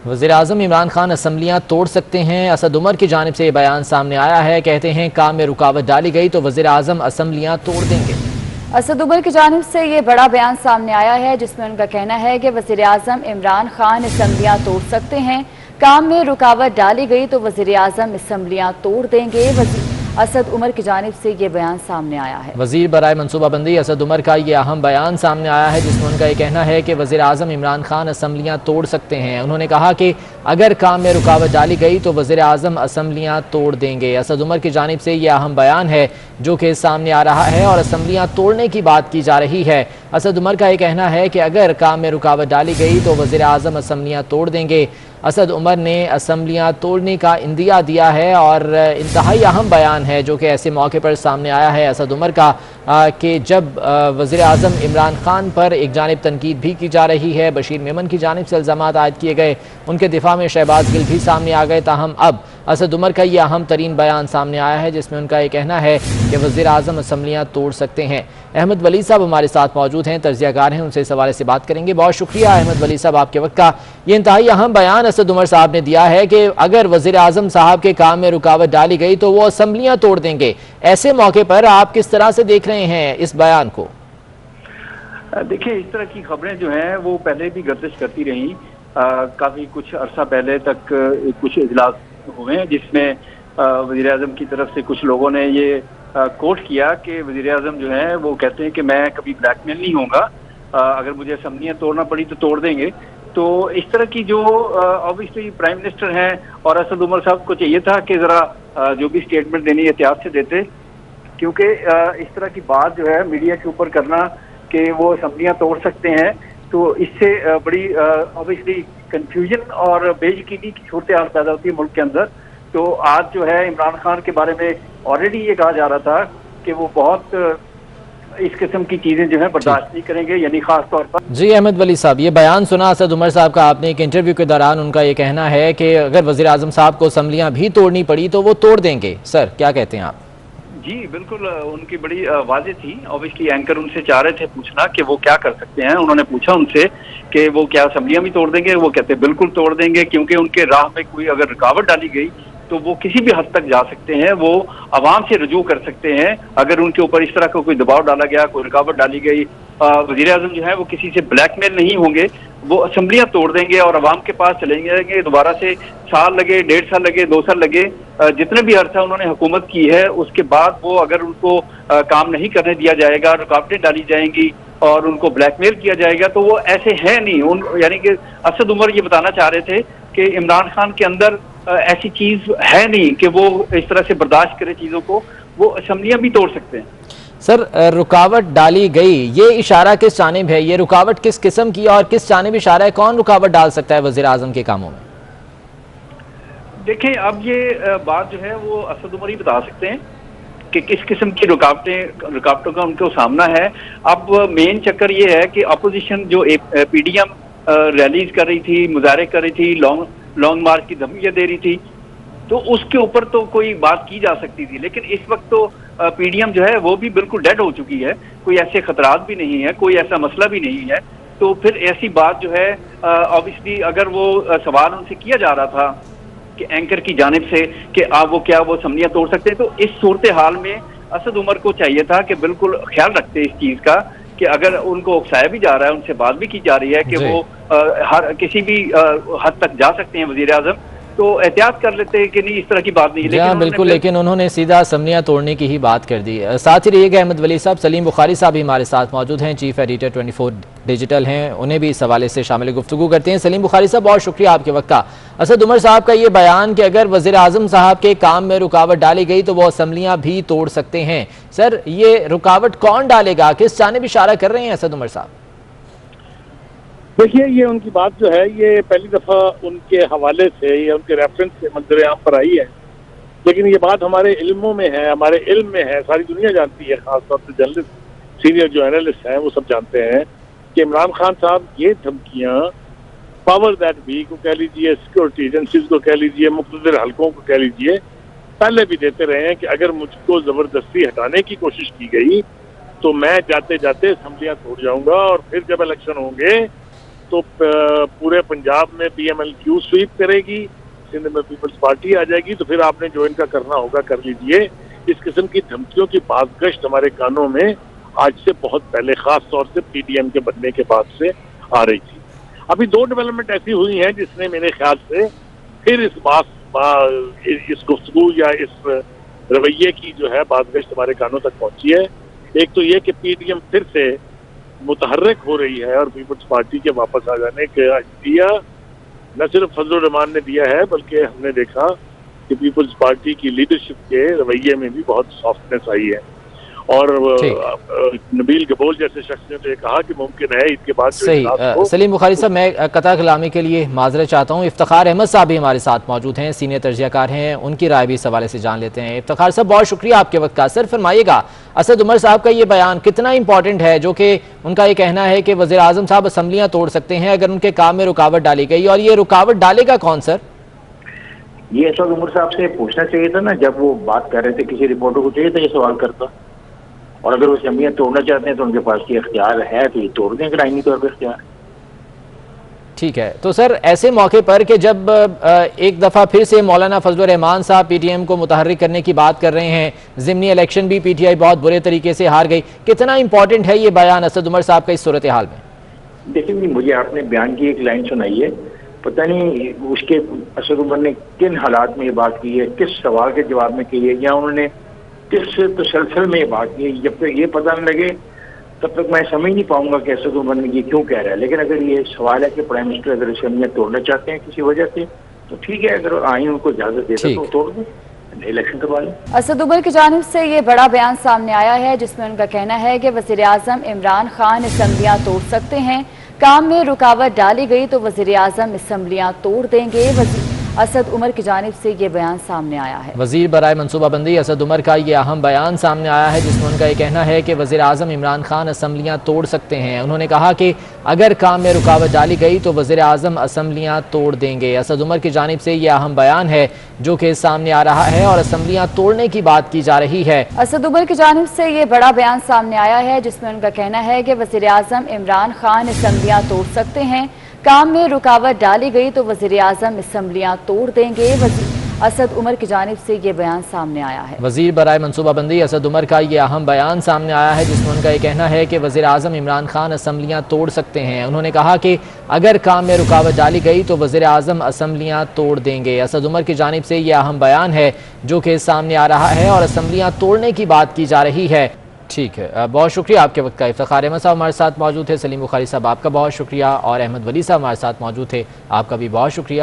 वज़ीर-ए-आज़म इमरान खान असम्बलियाँ तोड़ सकते हैं। असद उमर की जानिब से ये बयान सामने आया है। कहते हैं काम में रुकावट डाली गई तो वज़ीर-ए-आज़म असम्बलियाँ तोड़ देंगे। असद उमर की जानिब से ये बड़ा बयान सामने आया है जिसमें उनका कहना है कि वज़ीर-ए-आज़म इमरान खान असम्बलियाँ तोड़ सकते हैं। काम में रुकावट डाली गई तो वज़ीर-ए-आज़म असम्बलियाँ तोड़ देंगे। असद उमर की जानिब से ये बयान सामने आया है। वज़ीर बराए मनसूबाबंदी असद उमर का ये अहम बयान सामने आया है जिसमें उनका ये कहना है कि वज़ीर-ए-आज़म इमरान खान असम्बलियाँ तोड़ सकते हैं। उन्होंने कहा कि अगर काम में रुकावट डाली गई तो वज़ीर-ए-आज़म असम्बलियाँ तोड़ देंगे। असद उमर की जानिब से ये अहम बयान है जो कि सामने आ रहा है और असम्बलियाँ तोड़ने की बात की जा रही है। असद उमर का ये कहना है कि अगर काम में रुकावट डाली गई तो वज़ीर-ए-आज़म असम्बलियाँ तोड़ देंगे। असद उमर ने असम्बलियाँ तोड़ने का इंदिया दिया है और इंतहाई अहम बयान है जो कि ऐसे मौके पर सामने आया है असद उमर का कि जब वज़ीर-ए-आज़म इमरान खान पर एक जानिब तनकीद भी की जा रही है, बशीर मेमन की जानिब से इल्ज़ामात आयद किए गए, उनके दिफा में शहबाज गिल भी सामने आ गए। ताहम अब असद उमर का ये अहम तरीन बयान सामने आया है जिसमें उनका ये कहना है कि वज़ीर-ए-आज़म असम्बलियाँ तोड़ सकते हैं। अहमद वली साहब हमारे साथ मौजूद हैं, तज्ज़ियाकार हैं, उनसे इस हवाले से बात करेंगे। बहुत शुक्रिया अहमद वली साहब आपके वक्त का। ये इंतहाई अहम बयान असद उमर साहब ने दिया है कि अगर वज़ीर-ए-आज़म साहब के काम में रुकावट डाली गई तो वो असम्बलियाँ तोड़ देंगे। ऐसे मौके पर आप किस तरह से देख रहे हैं इस बयान को? देखिए, इस तरह की खबरें जो हैं वो पहले भी गर्दिश करती रहीं। काफ़ी कुछ अरसा पहले तक कुछ इजलास हुए हैं जिसमें वज़ीर-ए-आज़म की तरफ से कुछ लोगों ने ये कोट किया कि वज़ीर-ए-आज़म जो है वो कहते हैं कि मैं कभी ब्लैकमेल नहीं होऊंगा, अगर मुझे असम्बलियाँ तोड़ना पड़ी तो तोड़ देंगे। तो इस तरह की जो ऑब्वियसली प्राइम मिनिस्टर हैं और असद उमर साहब को चाहिए था कि ज़रा जो भी स्टेटमेंट देनी एहतियात से देते, क्योंकि इस तरह की बात जो है मीडिया के ऊपर करना कि वो असम्बलियाँ तोड़ सकते हैं, तो इससे बड़ी ऑब्वियसली कंफ्यूजन और बेयकीनी की सूरत हाल पैदा होती है मुल्क के अंदर। तो आज जो है इमरान खान के बारे में ऑलरेडी ये कहा जा रहा था कि वो बहुत इस किस्म की चीजें जो है बर्दाश्त नहीं करेंगे, यानी खास तौर पर। जी अहमद वली साहब, ये बयान सुना असद उमर साहब का आपने एक इंटरव्यू के दौरान, उनका ये कहना है कि अगर वज़ीर-ए-आज़म साहब को असम्बलियाँ भी तोड़नी पड़ी तो वो तोड़ देंगे। सर क्या कहते हैं आप? जी बिल्कुल, उनकी बड़ी वाज़ेह थी। ऑब्वियसली एंकर उनसे चाह रहे थे पूछना कि वो क्या कर सकते हैं। उन्होंने पूछा उनसे कि वो क्या असम्बलियाँ भी तोड़ देंगे। वो कहते बिल्कुल तोड़ देंगे, क्योंकि उनके राह में कोई अगर रुकावट डाली गई तो वो किसी भी हद तक जा सकते हैं, वो आवाम से रजू कर सकते हैं। अगर उनके ऊपर इस तरह का कोई दबाव डाला गया, कोई रुकावट डाली गई, वज़ीर-ए-आज़म जो है वो किसी से ब्लैकमेल नहीं होंगे, वो असम्बलियाँ तोड़ देंगे और आवाम के पास चले जाएंगे। दोबारा से साल लगे, 1.5 साल लगे, 2 साल लगे, जितने भी अरसा उन्होंने हुकूमत की है, उसके बाद वो अगर उनको काम नहीं करने दिया जाएगा, रुकावटें डाली जाएंगी और उनको ब्लैकमेल किया जाएगा, तो वो ऐसे हैं नहीं। यानी कि असद उमर ये बताना चाह रहे थे कि इमरान खान के अंदर ऐसी चीज है नहीं कि वो इस तरह से बर्दाश्त करे चीजों को, वो असम्बलियाँ भी तोड़ सकते हैं। सर रुकावट डाली गई, ये इशारा किस जानिब है? ये रुकावट किस किस्म की और किस जानिब इशारा है? कौन रुकावट डाल सकता है वज़ीर-ए-आज़म के कामों में? देखें, अब ये बात जो है वो असद उमर ही बता सकते हैं कि किस किस्म की रुकावटों का उनको सामना है। अब मेन चक्कर ये है कि अपोजिशन जो पीडीएम रैलीज कर रही थी, मुजाहरे कर रही थी, लॉन्ग मार्च की धमकियां दे रही थी, तो उसके ऊपर तो कोई बात की जा सकती थी। लेकिन इस वक्त तो पीडीएम जो है वो भी बिल्कुल डेड हो चुकी है, कोई ऐसे खतरात भी नहीं है, कोई ऐसा मसला भी नहीं है। तो फिर ऐसी बात जो है ऑब्वियसली अगर वो सवाल उनसे किया जा रहा था कि एंकर की जानिब से कि आप वो क्या वो असम्बलियाँ तोड़ सकते हैं, तो इस सूरत हाल में असद उमर को चाहिए था कि बिल्कुल ख्याल रखते इस चीज़ का कि अगर उनको उकसाया भी जा रहा है, उनसे बात भी की जा रही है कि वो हर किसी भी हद तक जा सकते हैं वज़ीर-ए-आज़म, तो एहतियात कर लेते हैं कि नहीं इस तरह की बात नहीं। लेकिन बिल्कुल, लेकिन उन्होंने सीधा असम्बलियाँ तोड़ने की ही बात कर दी। साथ ही रहिएगा अहमद वली साहब। सलीम बुखारी साहब भी हमारे साथ मौजूद हैं, चीफ एडिटर 24 डिजिटल हैं, उन्हें भी इस हवाले से शामिल गुफ्तगू करते हैं। सलीम बुखारी साहब, बहुत शुक्रिया आपके वक्त का। असद उमर साहब का ये बयान कि अगर वज़ीर-ए-आज़म साहब के काम में रुकावट डाली गई तो वो असम्बलियाँ भी तोड़ सकते हैं। सर ये रुकावट कौन डालेगा, किस जानिब इशारा कर रहे हैं असद उमर साहब? देखिए, ये उनकी बात जो है ये पहली दफ़ा उनके हवाले से या उनके रेफरेंस से मंजर आम पर आई है, लेकिन ये बात हमारे इल्मों में है, हमारे इल्म में है, सारी दुनिया जानती है, खासतौर से जर्नलिस्ट, सीनियर जो एनालिस्ट हैं वो सब जानते हैं कि इमरान खान साहब ये धमकियाँ पावर दैट बी को कह लीजिए, सिक्योरिटी एजेंसीज को कह लीजिए, मुख्तलिफ हल्कों को कह लीजिए, पहले भी देते रहे हैं कि अगर मुझको ज़बरदस्ती हटाने की कोशिश की गई तो मैं जाते जाते असम्बलियाँ तोड़ जाऊँगा और फिर जब इलेक्शन होंगे तो पूरे पंजाब में PMLQ स्वीप करेगी, सिंध में पीपल्स पार्टी आ जाएगी, तो फिर आपने जो इनका करना होगा कर लीजिए। इस किस्म की धमकियों की बाज़गश्त हमारे कानों में आज से बहुत पहले, खास तौर से PDM के बनने के बाद से आ रही थी। अभी 2 डेवलपमेंट ऐसी हुई हैं जिसने मेरे ख्याल से फिर इस गुफ्तगू या इस रवैये की जो है बाज़गश्त हमारे कानों तक पहुंची है। एक तो ये कि PDM फिर से मुतहर्रिक हो रही है और पीपल्स पार्टी के वापस आ जाने का दिया न सिर्फ फजलुर रहमान ने दिया है, बल्कि हमने देखा कि पीपल्स पार्टी की लीडरशिप के रवैये में भी बहुत सॉफ्टनेस आई है। और नबील गबोल जैसे शख्स ने तो ये कहा कि मुमकिन है इसके बाद सही। सलीम बुखारी साहब, मैं कता कलामी के लिए माजरत चाहता हूँ। इफ्तिखार अहमद साहब भी हमारे साथ मौजूद हैं, सीनियर तर्जियाकार हैं, उनकी राय भी इस हवाले से जान लेते हैं। इफ्तिखार साहब, बहुत शुक्रिया आपके वक्त का। सर फरमाइएगा, असद उमर साहब का ये बयान कितना इंपॉर्टेंट है, जो कि उनका ये कहना है कि वज़ीर आज़म साहब असम्बलियाँ तोड़ सकते हैं अगर उनके काम में रुकावट डाली गई, और ये रुकावट डालेगा कौन सर? ये असद उमर साहब से पूछना चाहिए था ना, जब वो बात कर रहे थे, किसी रिपोर्टर को चाहिए था ये सवाल करता। और अगर वो असम्बलियाँ तोड़ना चाहते हैं तो उनके पास ये इख्तियार है, तो ये तोड़ दें, आईनी तौर पर इख्तियार। ठीक है, तो सर ऐसे मौके पर कि जब एक दफ़ा फिर से मौलाना फजलुर रहमान साहब PTM को मुतहर्रिक करने की बात कर रहे हैं, ज़िमनी इलेक्शन भी PTI बहुत बुरे तरीके से हार गई, कितना इंपॉर्टेंट है ये बयान असद उमर साहब का इस सूरत हाल में? देखिए, मुझे आपने बयान की एक लाइन सुनाई है, पता नहीं उसके असद उमर ने किन हालात में ये बात की है, किस सवाल के जवाब में की है, या उन्होंने किस तसलसल में ये बात की है। जब तक ये पता न लगे तब तक मैं समझ नहीं पाऊंगा कि असद उमर ने ये क्यों कह रहा है। लेकिन अगर ये सवाल है कि प्राइम मिनिस्टर अगर असम्बलियाँ तोड़ना चाहते हैं किसी वजह से, तो ठीक है, अगर आईन उनको इजाजत देता तो तोड़ दें, इलेक्शन करवा लें। असद उमर की जानिब से ये बड़ा बयान सामने आया है, जिसमें उनका कहना है कि वज़ीर आज़म इमरान खान असम्बलियाँ तोड़ सकते हैं, काम में रुकावट डाली गई तो वज़ीर आज़म असम्बलियाँ तोड़ देंगे। असद उमर की जानिब से ये बयान सामने आया है। वज़ीर बराए मनसूबाबंदी असद उमर का ये अहम बयान सामने आया है, जिसमें उनका ये कहना है कि वज़ीर आज़म इमरान खान असम्बलियाँ तोड़ सकते हैं। उन्होंने कहा कि अगर काम में रुकावट डाली गई तो वज़ीर आज़म असम्बलियाँ तोड़ देंगे। असद उमर की जानिब से ये अहम बयान है जो कि सामने आ रहा है और असम्बलियाँ तोड़ने की बात की जा रही है। असद उमर की जानिब से ये बड़ा बयान सामने आया है, जिसमें उनका कहना है कि वज़ीर आज़म इमरान खान असम्बलियाँ तोड़ सकते हैं, काम में रुकावट डाली गई तो वज़ीर आज़म असम्बलियाँ तोड़ देंगे। असद उमर की जानिब से ये बयान सामने आया है। वज़ीर बराए मनसूबाबंदी असद उमर का ये अहम बयान सामने आया है, जिसमें उनका ये कहना है कि वज़ीर आज़म इमरान खान असम्बलियाँ तोड़ सकते हैं। उन्होंने कहा कि अगर काम में रुकावट डाली गई तो वज़ीर आज़म असम्बलियाँ तोड़ देंगे। असद उमर की जानिब से ये अहम बयान है जो कि सामने आ रहा है और असम्बलियाँ तोड़ने की बात की जा रही है। ठीक है, बहुत शुक्रिया आपके वक्त का। इफ्तिखार अहमद साहब हमारे साथ मौजूद थे, सलीम बुखारी साहब आपका बहुत शुक्रिया, और अहमद वली साहब हमारे साथ मौजूद थे, आपका भी बहुत शुक्रिया।